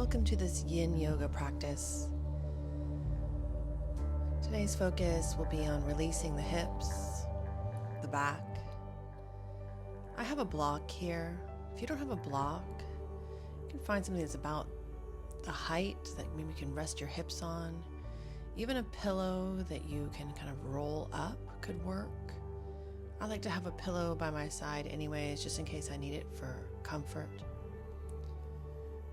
Welcome to this yin yoga practice. Today's focus will be on releasing the hips, the back. I have a block here. If you don't have a block, you can find something that's about the height that maybe you can rest your hips on. Even a pillow that you can kind of roll up could work. I like to have a pillow by my side anyways, just in case I need it for comfort.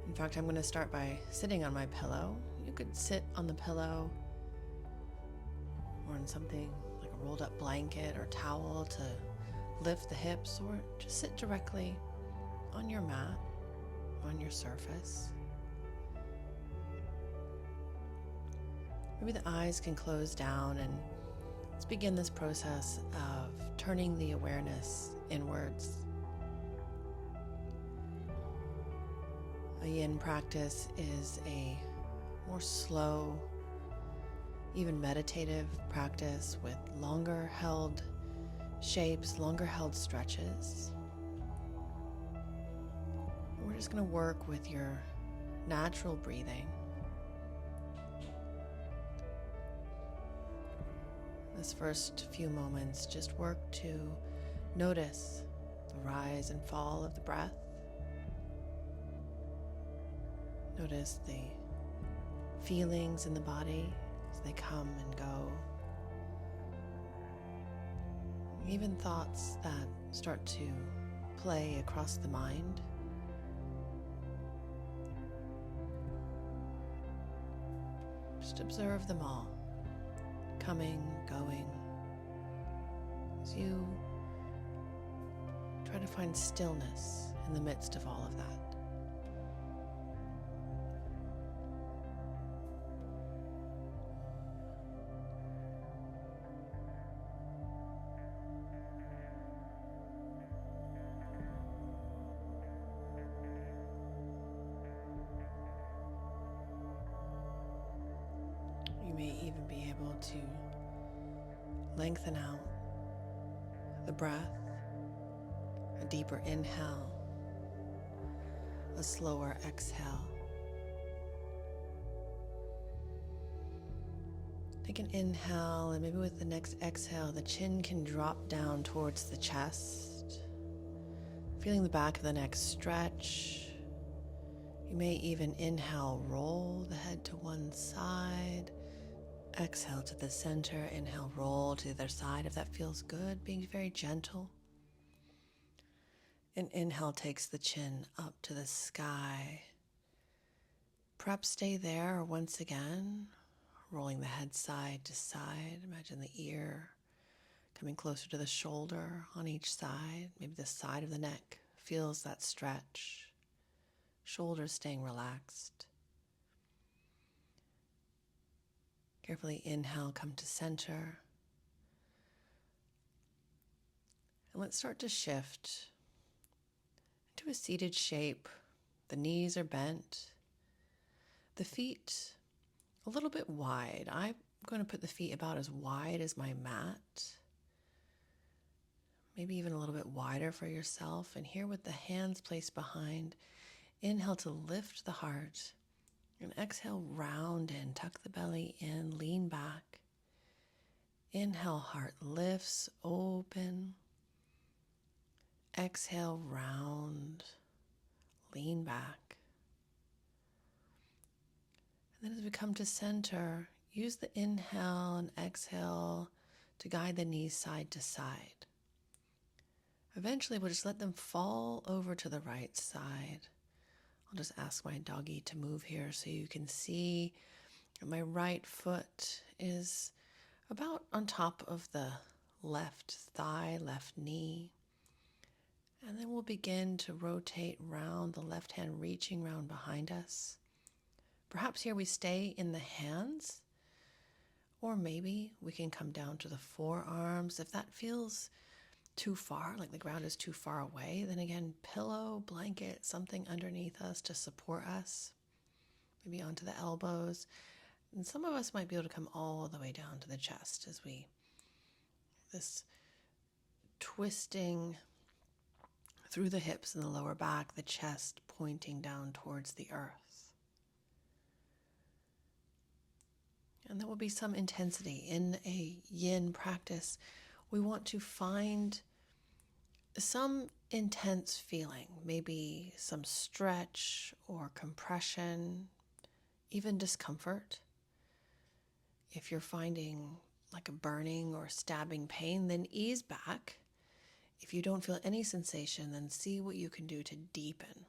In fact, I'm going to start by sitting on my pillow. You could sit on the pillow or on something like a rolled up blanket or towel to lift the hips, or just sit directly on your mat, on your surface. Maybe the eyes can close down, and let's begin this process of turning the awareness inwards. A yin practice is a more slow, even meditative practice with longer held shapes, longer held stretches. We're just going to work with your natural breathing. This first few moments, just work to notice the rise and fall of the breath. Notice the feelings in the body as they come and go. Even thoughts that start to play across the mind. Just observe them all, coming, going, as you try to find stillness in the midst of all of that. You may even be able to lengthen out the breath, a deeper inhale, a slower exhale. Take an inhale, and maybe with the next exhale, the chin can drop down towards the chest, feeling the back of the neck stretch. You may even inhale, roll the head to one side. Exhale to the center, inhale, roll to the other side if that feels good, being very gentle. And inhale takes the chin up to the sky. Perhaps stay there, or once again, rolling the head side to side. Imagine the ear coming closer to the shoulder on each side. Maybe the side of the neck feels that stretch. Shoulders staying relaxed. Carefully inhale, come to center. And let's start to shift into a seated shape. The knees are bent. The feet a little bit wide. I'm going to put the feet about as wide as my mat. Maybe even a little bit wider for yourself. And here with the hands placed behind, inhale to lift the heart. And exhale, round in, tuck the belly in, lean back. Inhale, heart lifts, open. Exhale, round, lean back. And then as we come to center, use the inhale and exhale to guide the knees side to side. Eventually, we'll just let them fall over to the right side. I'll just ask my doggy to move here so you can see my right foot is about on top of the left thigh, left knee. And then we'll begin to rotate round, the left hand reaching round behind us. Perhaps here we stay in the hands, or maybe we can come down to the forearms. If that feels too far, like the ground is too far away, then again, pillow, blanket, something underneath us to support us, maybe onto the elbows. And some of us might be able to come all the way down to the chest as this twisting through the hips and the lower back, the chest pointing down towards the earth. And there will be some intensity. In a yin practice, we want to find some intense feeling, maybe some stretch or compression, even discomfort. If you're finding like a burning or stabbing pain, then ease back. If you don't feel any sensation, then see what you can do to deepen.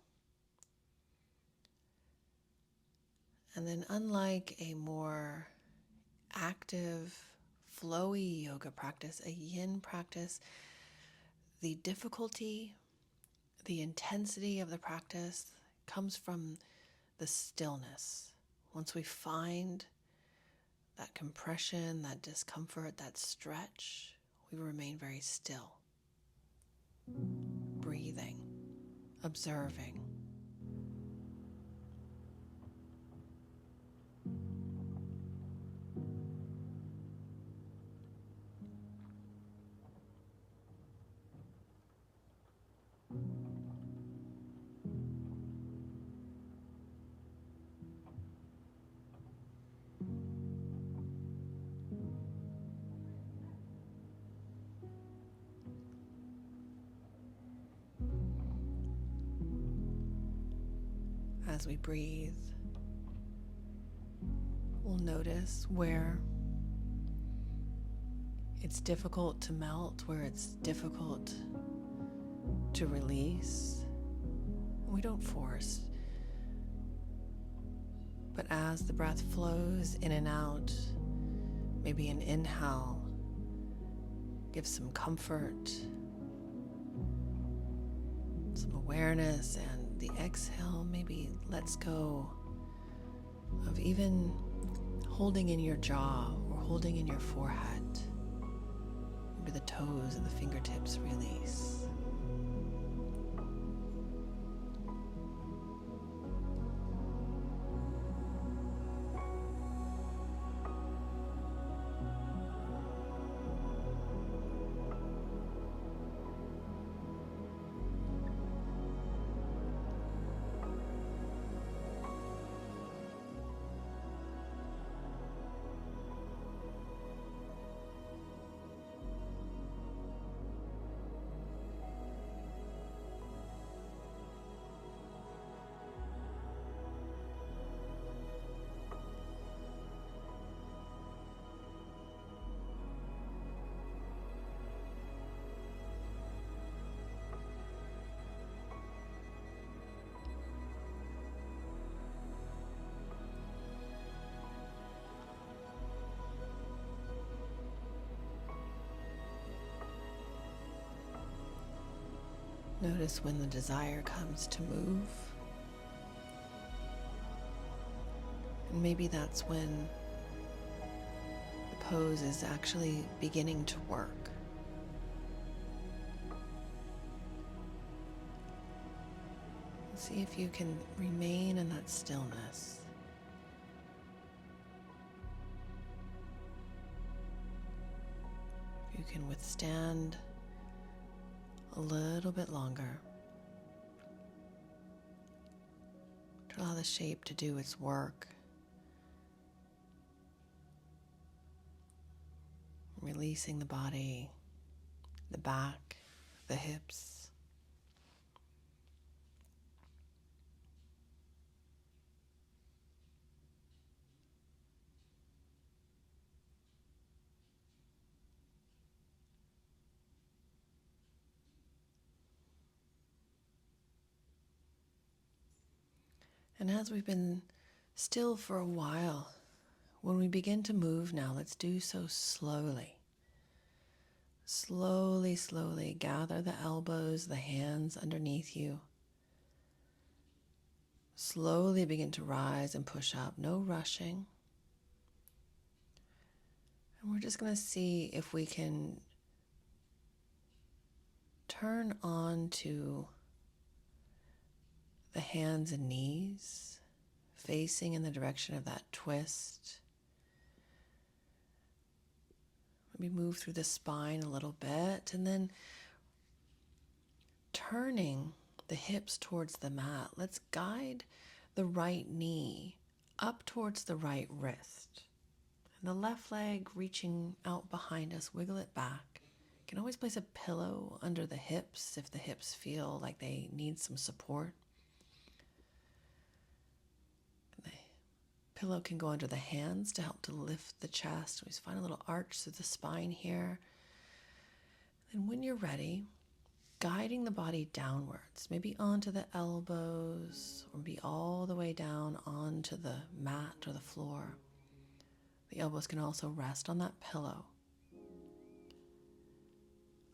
And then, unlike a more active, flowy yoga practice, a yin practice, the difficulty, the intensity of the practice comes from the stillness. Once we find that compression, that discomfort, that stretch, we remain very still, breathing, observing. As we breathe, we'll notice where it's difficult to melt, where it's difficult to release. We don't force. But as the breath flows in and out, maybe an inhale gives some comfort, some awareness, and the exhale maybe lets go of even holding in your jaw or holding in your forehead. Maybe the toes and the fingertips release. Notice when the desire comes to move. And maybe that's when the pose is actually beginning to work. See if you can remain in that stillness. You can withstand a little bit longer to allow the shape to do its work. Releasing the body, the back, the hips. And as we've been still for a while, when we begin to move now, let's do so slowly. Slowly, slowly gather the elbows, the hands underneath you. Slowly begin to rise and push up, no rushing. And we're just going to see if we can turn on to the hands and knees, facing in the direction of that twist. Maybe move through the spine a little bit, and then turning the hips towards the mat. Let's guide the right knee up towards the right wrist. And the left leg reaching out behind us, wiggle it back. You can always place a pillow under the hips if the hips feel like they need some support. And the pillow can go under the hands to help to lift the chest. We just find a little arch through the spine here. And when you're ready, guiding the body downwards, maybe onto the elbows, or maybe all the way down onto the mat or the floor. The elbows can also rest on that pillow.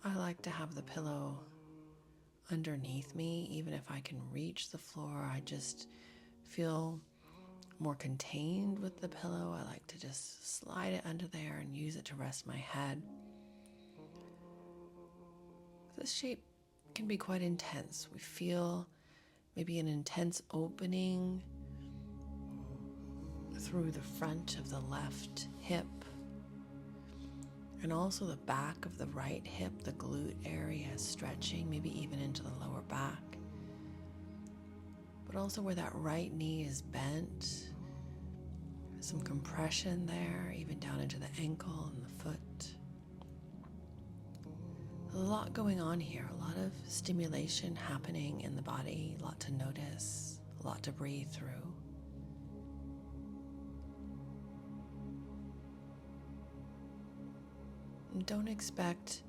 I like to have the pillow underneath me, even if I can reach the floor. I just feel more contained with the pillow. I like to just slide it under there and use it to rest my head. This shape can be quite intense. We feel maybe an intense opening through the front of the left hip and also the back of the right hip, the glute area stretching, maybe even into the lower back. But also where that right knee is bent, some compression there, even down into the ankle and the foot. A lot going on here, a lot of stimulation happening in the body, a lot to notice, a lot to breathe through. And don't expect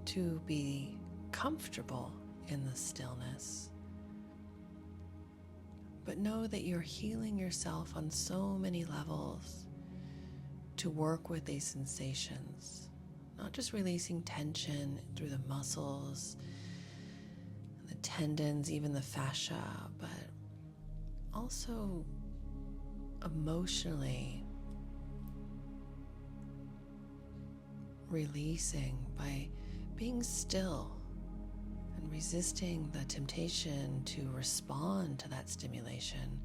to be comfortable in the stillness, but know that you're healing yourself on so many levels to work with these sensations. Not just releasing tension through the muscles, the tendons, even the fascia, but also emotionally releasing by being still and resisting the temptation to respond to that stimulation.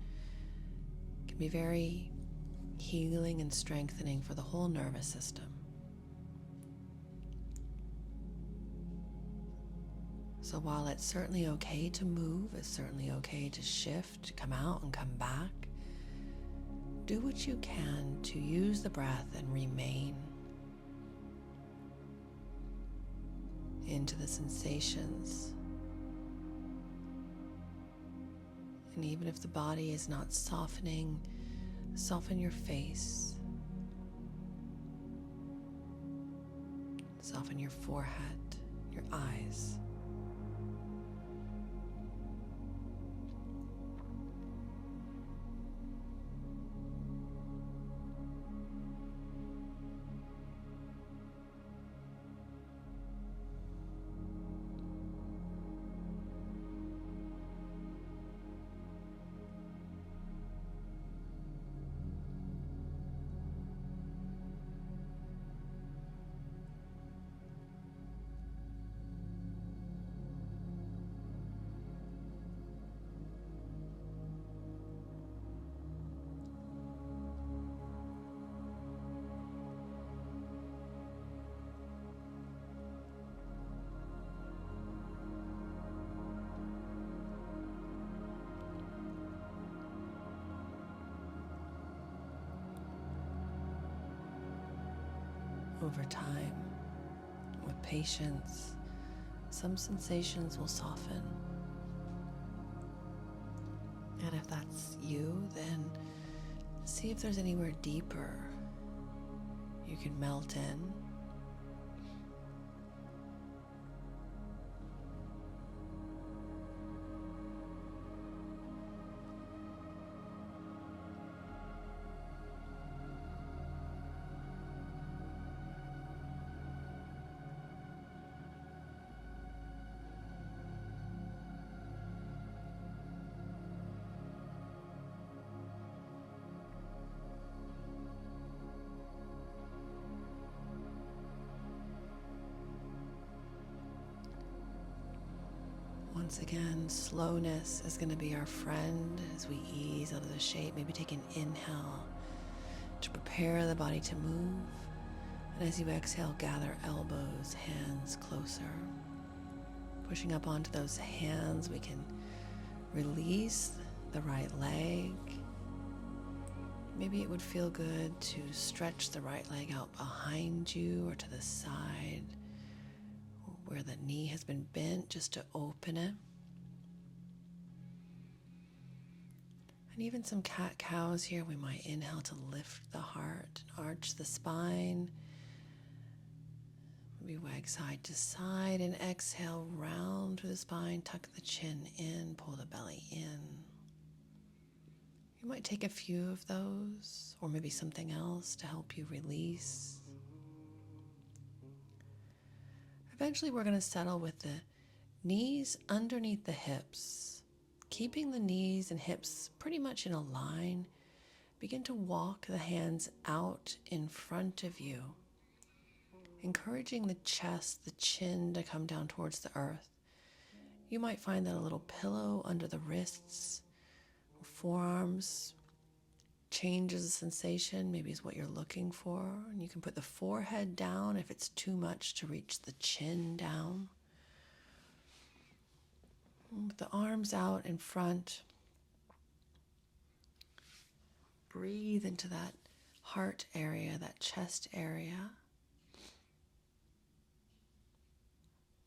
It can be very healing and strengthening for the whole nervous system. So while it's certainly okay to move, it's certainly okay to shift, come out and come back, do what you can to use the breath and remain into the sensations. And even if the body is not softening, soften your face, soften your forehead, your eyes. Over time, with patience, some sensations will soften. And if that's you, then see if there's anywhere deeper you can melt in. Once again, slowness is going to be our friend as we ease out of the shape. Maybe take an inhale to prepare the body to move. And as you exhale, gather elbows, hands closer. Pushing up onto those hands, we can release the right leg. Maybe it would feel good to stretch the right leg out behind you or to the side where the knee has been bent, just to open it. And even some cat-cows here, we might inhale to lift the heart and arch the spine. Maybe wag side to side and exhale, round through the spine, tuck the chin in, pull the belly in. You might take a few of those, or maybe something else to help you release. Eventually, we're going to settle with the knees underneath the hips. Keeping the knees and hips pretty much in a line, begin to walk the hands out in front of you, encouraging the chest, the chin to come down towards the earth. You might find that a little pillow under the wrists or forearms changes the sensation, maybe is what you're looking for. And you can put the forehead down if it's too much to reach the chin down. With the arms out in front, breathe into that heart area, that chest area.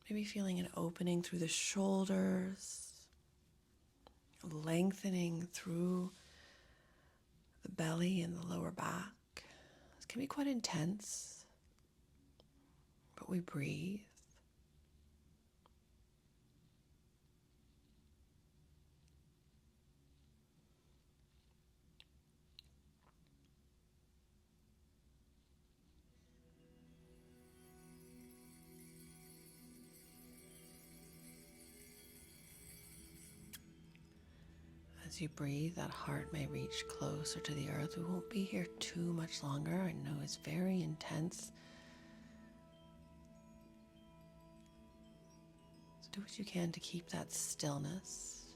Maybe feeling an opening through the shoulders, lengthening through the belly and the lower back. This can be quite intense, but we breathe. As you breathe, that heart may reach closer to the earth. We won't be here too much longer. I know it's very intense. So do what you can to keep that stillness.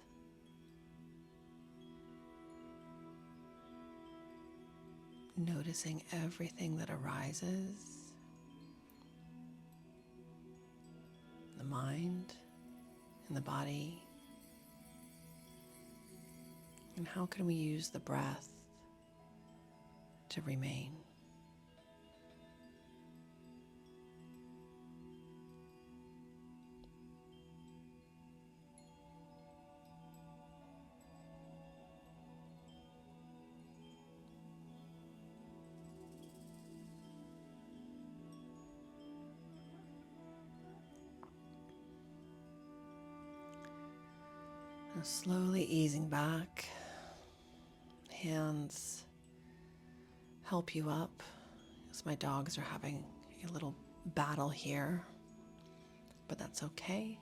Noticing everything that arises. The mind and the body. And how can we use the breath to remain? Now slowly easing back. Hands help you up, as my dogs are having a little battle here, but that's okay.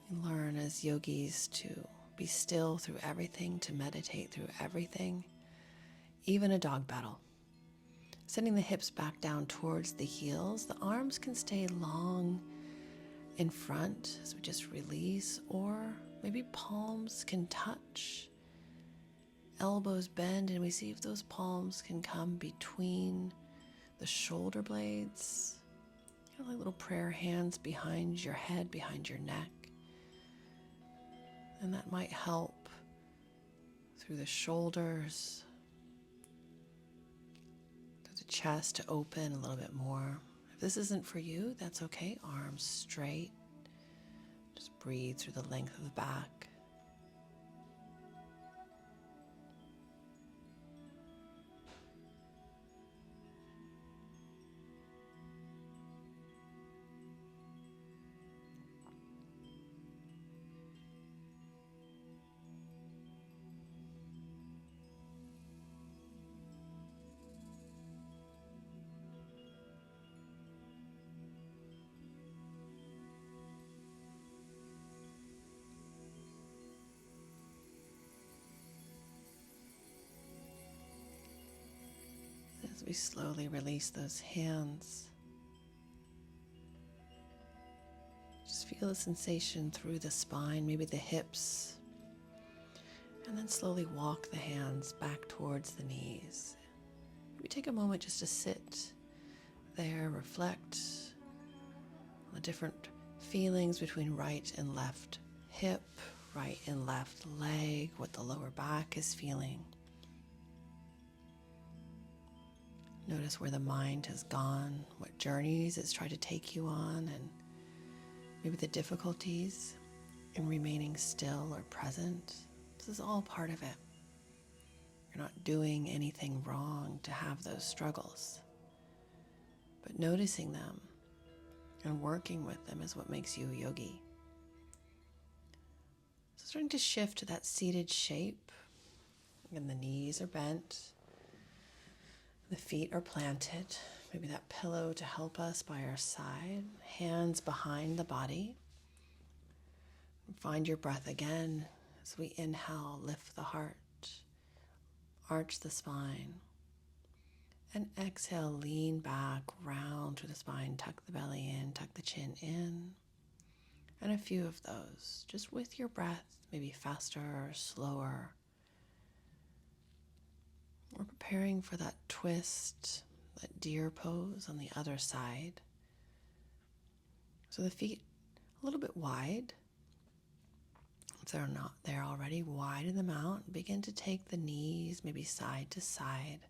We learn as yogis to be still through everything, to meditate through everything, even a dog battle. Sending the hips back down towards the heels. The arms can stay long in front as we just release, or maybe palms can touch. Elbows bend, and we see if those palms can come between the shoulder blades. Kind of like little prayer hands behind your head, behind your neck. And that might help through the shoulders, through the chest to open a little bit more. If this isn't for you, that's okay. Arms straight. Just breathe through the length of the back. As we slowly release those hands, just feel the sensation through the spine, maybe the hips, and then slowly walk the hands back towards the knees. Maybe take a moment just to sit there, reflect on the different feelings between right and left hip, right and left leg, what the lower back is feeling. Notice where the mind has gone, what journeys it's tried to take you on, and maybe the difficulties in remaining still or present. This is all part of it. You're not doing anything wrong to have those struggles. But noticing them and working with them is what makes you a yogi. So starting to shift to that seated shape. And the knees are bent. The feet are planted. Maybe that pillow to help us by our side. Hands behind the body. Find your breath again as we inhale, lift the heart, arch the spine. And exhale, lean back, round through the spine, tuck the belly in, tuck the chin in. And a few of those, just with your breath, maybe faster or slower. We're preparing for that twist, that deer pose on the other side. So the feet a little bit wide. If they're not there already, widen them out. Begin to take the knees maybe side to side.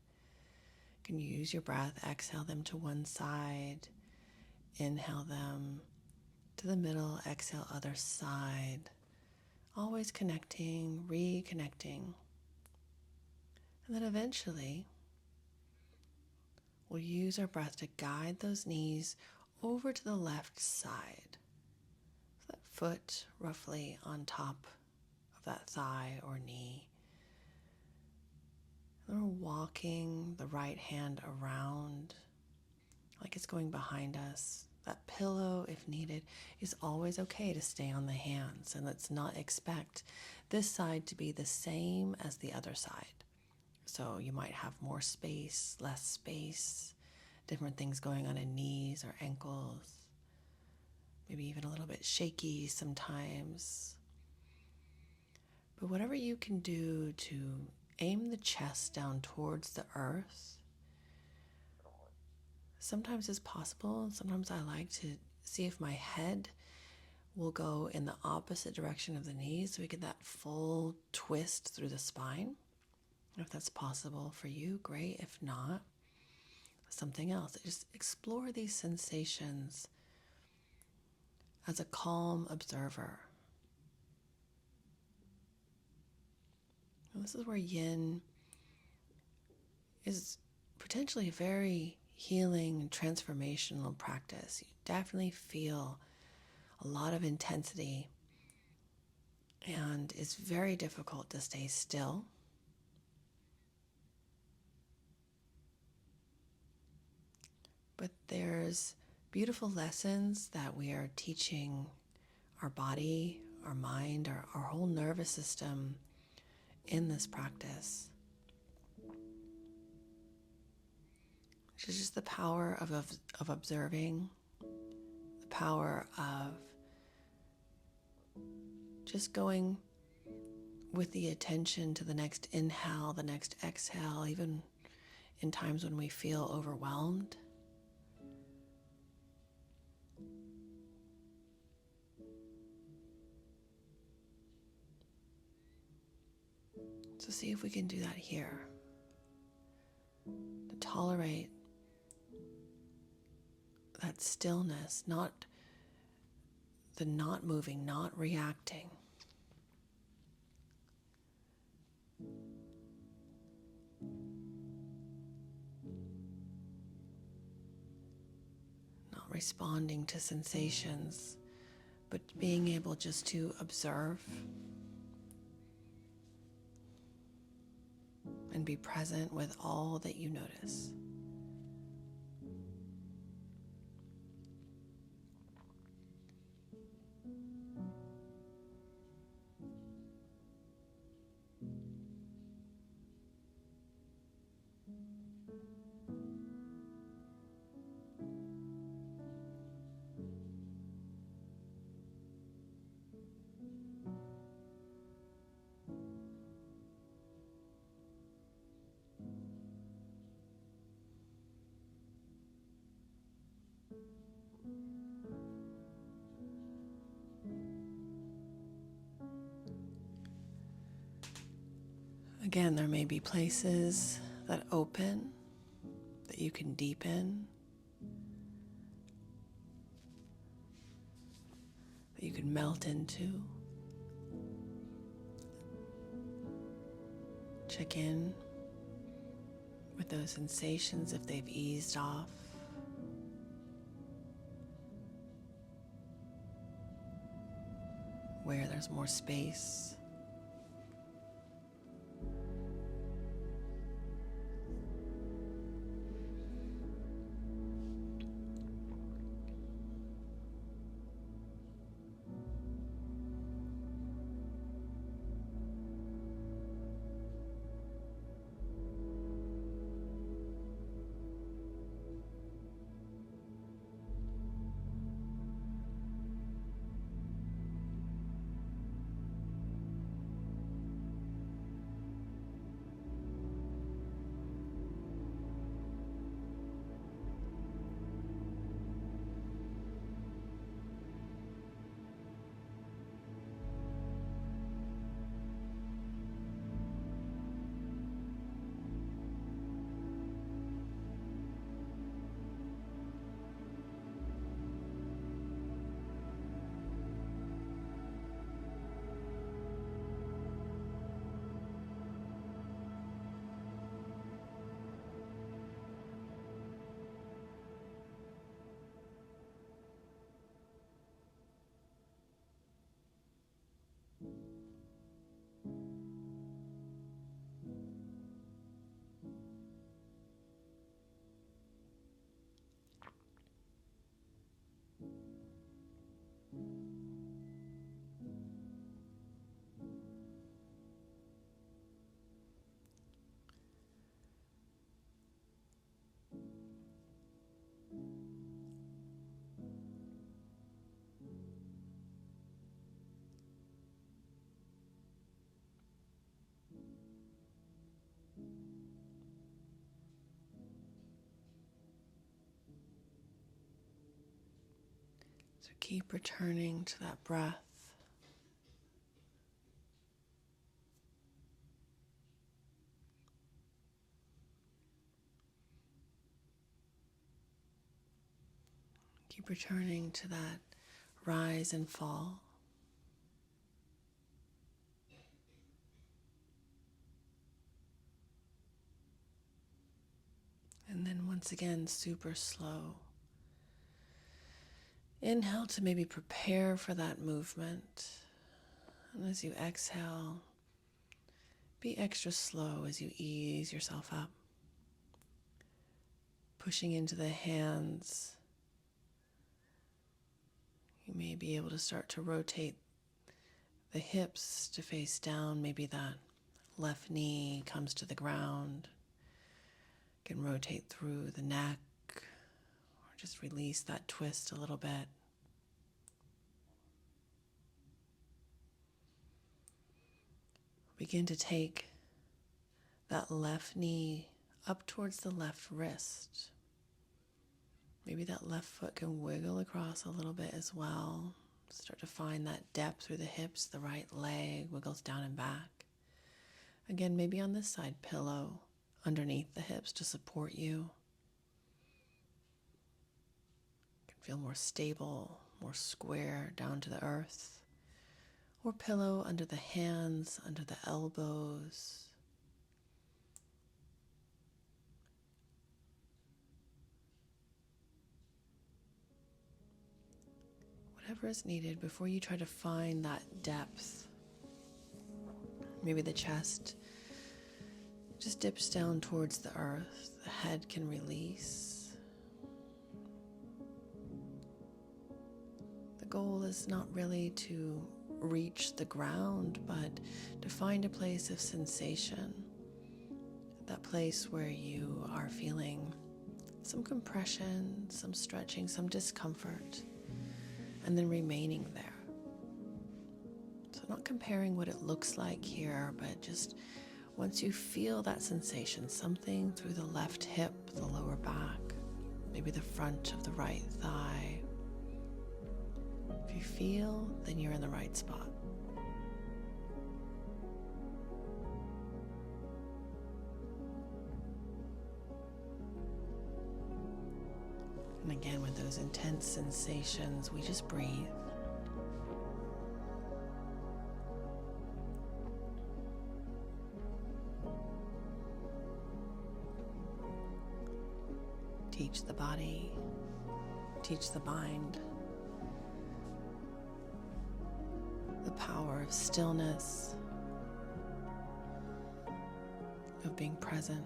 You can use your breath, exhale them to one side, inhale them to the middle, exhale other side. Always connecting, reconnecting. And then eventually, we'll use our breath to guide those knees over to the left side. So that foot roughly on top of that thigh or knee. And we're walking the right hand around like it's going behind us. That pillow, if needed, is always okay to stay on the hands. And let's not expect this side to be the same as the other side. So you might have more space, less space, different things going on in knees or ankles, maybe even a little bit shaky sometimes. But whatever you can do to aim the chest down towards the earth, sometimes is possible. Sometimes I like to see if my head will go in the opposite direction of the knees so we get that full twist through the spine. If that's possible for you, great. If not, something else. Just explore these sensations as a calm observer. And this is where yin is potentially a very healing and transformational practice. You definitely feel a lot of intensity, and it's very difficult to stay still. But there's beautiful lessons that we are teaching our body, our mind, our whole nervous system in this practice. Which is just the power of observing, the power of just going with the attention to the next inhale, the next exhale, even in times when we feel overwhelmed. So see if we can do that here. To tolerate that stillness, not moving, not reacting. Not responding to sensations, but being able just to observe and be present with all that you notice. Again, there may be places that open that you can deepen, that you can melt into. Check in with those sensations if they've eased off. Where there's more space. So keep returning to that breath. Keep returning to that rise and fall. And then once again, super slow. Inhale to maybe prepare for that movement. And as you exhale, be extra slow as you ease yourself up. Pushing into the hands. You may be able to start to rotate the hips to face down. Maybe that left knee comes to the ground. You can rotate through the neck or just release that twist a little bit. Begin to take that left knee up towards the left wrist. Maybe that left foot can wiggle across a little bit as well. Start to find that depth through the hips. The right leg wiggles down and back. Again, maybe on this side, pillow underneath the hips to support you. You can feel more stable, more square down to the earth. Or pillow under the hands, under the elbows. Whatever is needed before you try to find that depth. Maybe the chest just dips down towards the earth. The head can release. The goal is not really to reach the ground, but to find a place of sensation. That place where you are feeling some compression, some stretching, some discomfort, and then remaining there. So not comparing what it looks like here, but just once you feel that sensation, something through the left hip, the lower back, maybe the front of the right thigh. If you feel, then you're in the right spot. And again, with those intense sensations, we just breathe. Teach the body, teach the mind the power of stillness, of being present.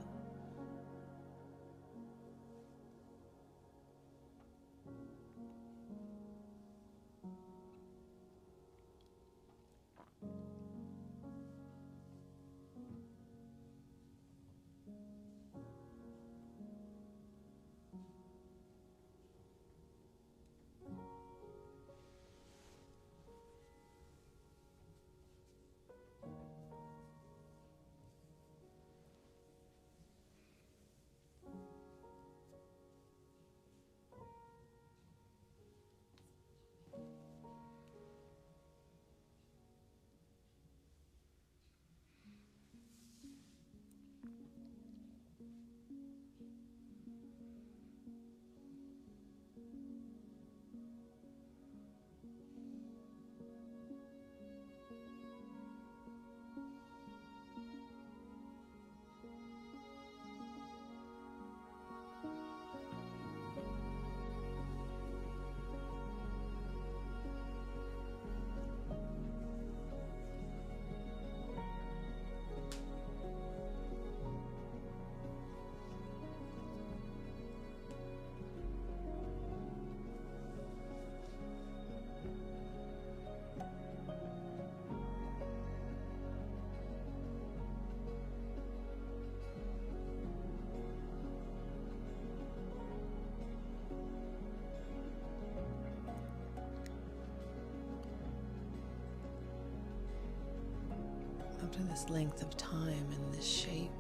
After this length of time in this shape,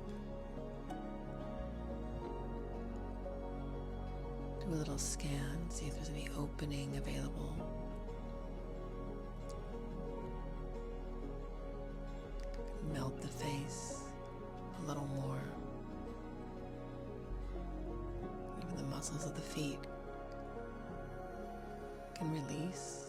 do a little scan, see if there's any opening available. Melt the face a little more. Even the muscles of the feet can release.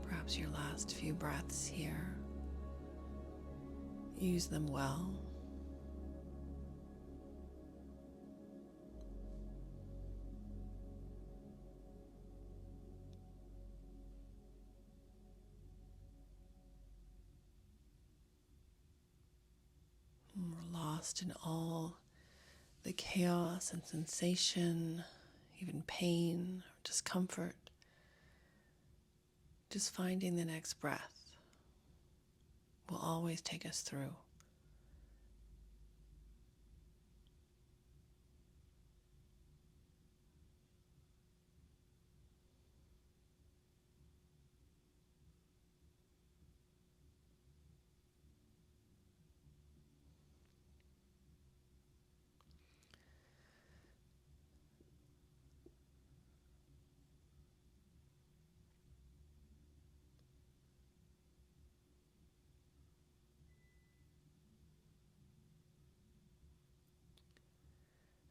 Perhaps your last few breaths here, use them well. And we're lost in all the chaos and sensation, even pain or discomfort. Just finding the next breath will always take us through.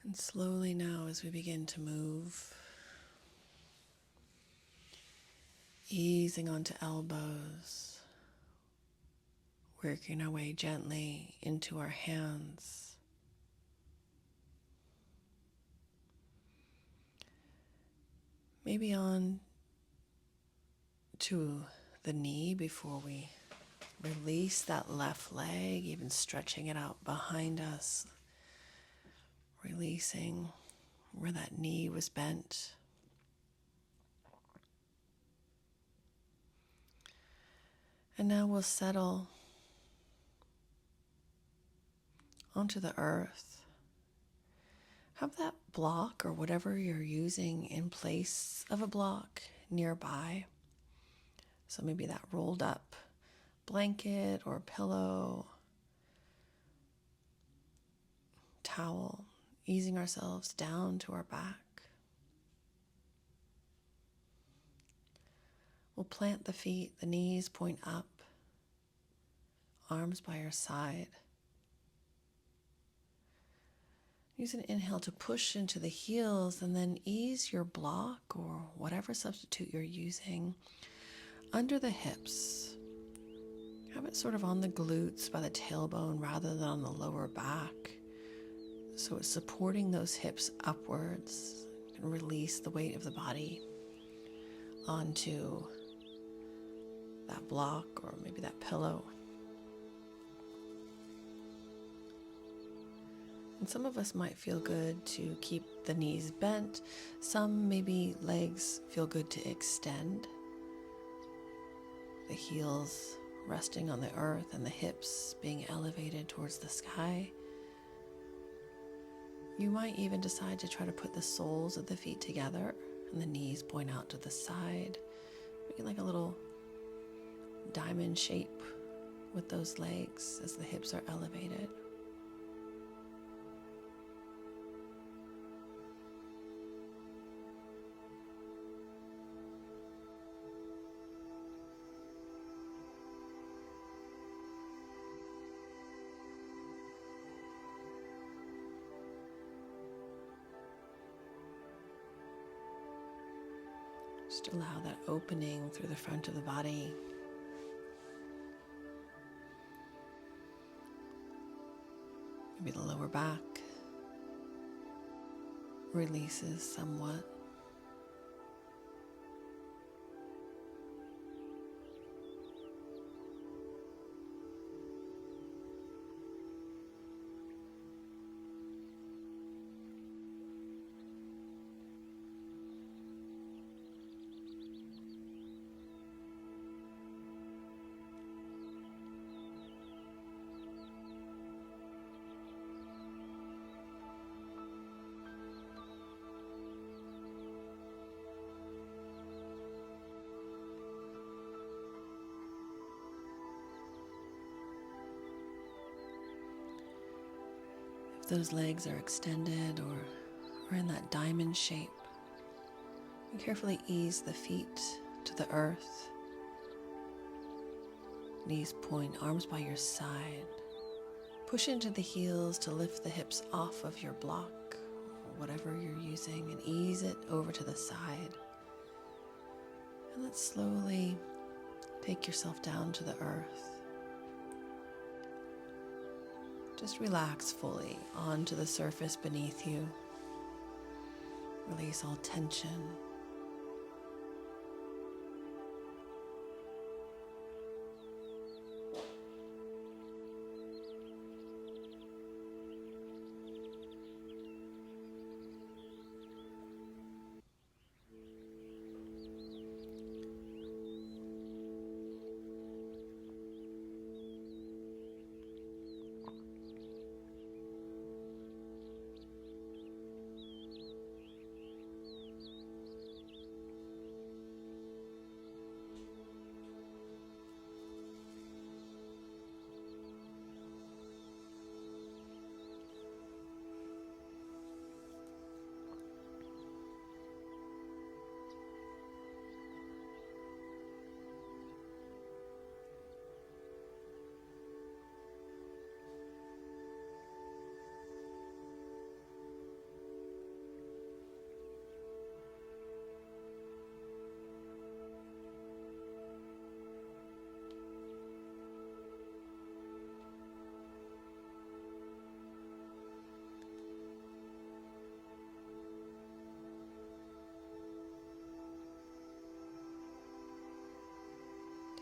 And slowly now, as we begin to move, Easing onto elbows, working our way gently into our hands. Maybe on to the knee before we release that left leg, even stretching it out behind us, releasing where that knee was bent. And now we'll settle onto the earth. Have that block or whatever you're using in place of a block nearby. So maybe that rolled up blanket or pillow, towel, easing ourselves down to our back. We'll plant the feet, the knees point up, arms by your side. Use an inhale to push into the heels and then ease your block or whatever substitute you're using under the hips. Have it sort of on the glutes by the tailbone rather than on the lower back. So it's supporting those hips upwards and release the weight of the body onto that block or maybe that pillow. And some of us might feel good to keep the knees bent. Some maybe legs feel good to extend. The heels resting on the earth and the hips being elevated towards the sky. You might even decide to try to put the soles of the feet together and the knees point out to the side, making like a little diamond shape with those legs as the hips are elevated. Just allow that opening through the front of the body. Maybe the lower back releases somewhat. Those legs are extended or in that diamond shape. And carefully ease the feet to the earth. Knees point, arms by your side. Push into the heels to lift the hips off of your block, or whatever you're using, and ease it over to the side. And let's slowly take yourself down to the earth. Just relax fully onto the surface beneath you. Release all tension.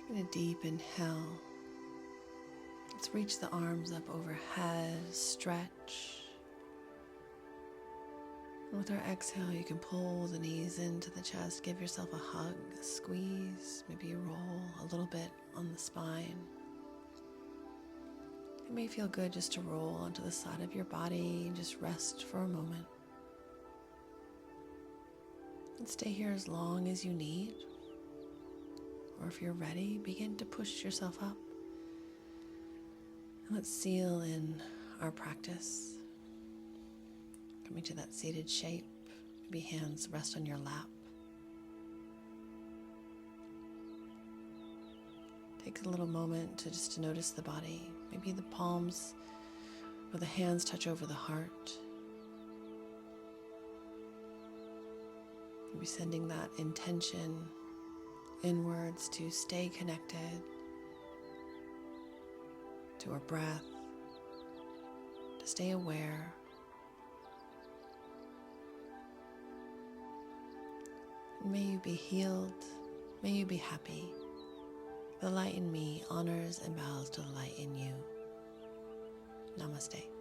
And a deep inhale. Let's reach the arms up overhead, stretch. And with our exhale, you can pull the knees into the chest, give yourself a hug, a squeeze, maybe you roll a little bit on the spine. It may feel good just to roll onto the side of your body and just rest for a moment. And stay here as long as you need. Or if you're ready, begin to push yourself up. And let's seal in our practice. Coming to that seated shape, maybe hands rest on your lap. Take a little moment to notice the body. Maybe the palms or the hands touch over the heart. Maybe sending that intention inwards to stay connected to our breath, to stay aware. And may you be healed, may you be happy. The light in me honors and bows to the light in you. Namaste.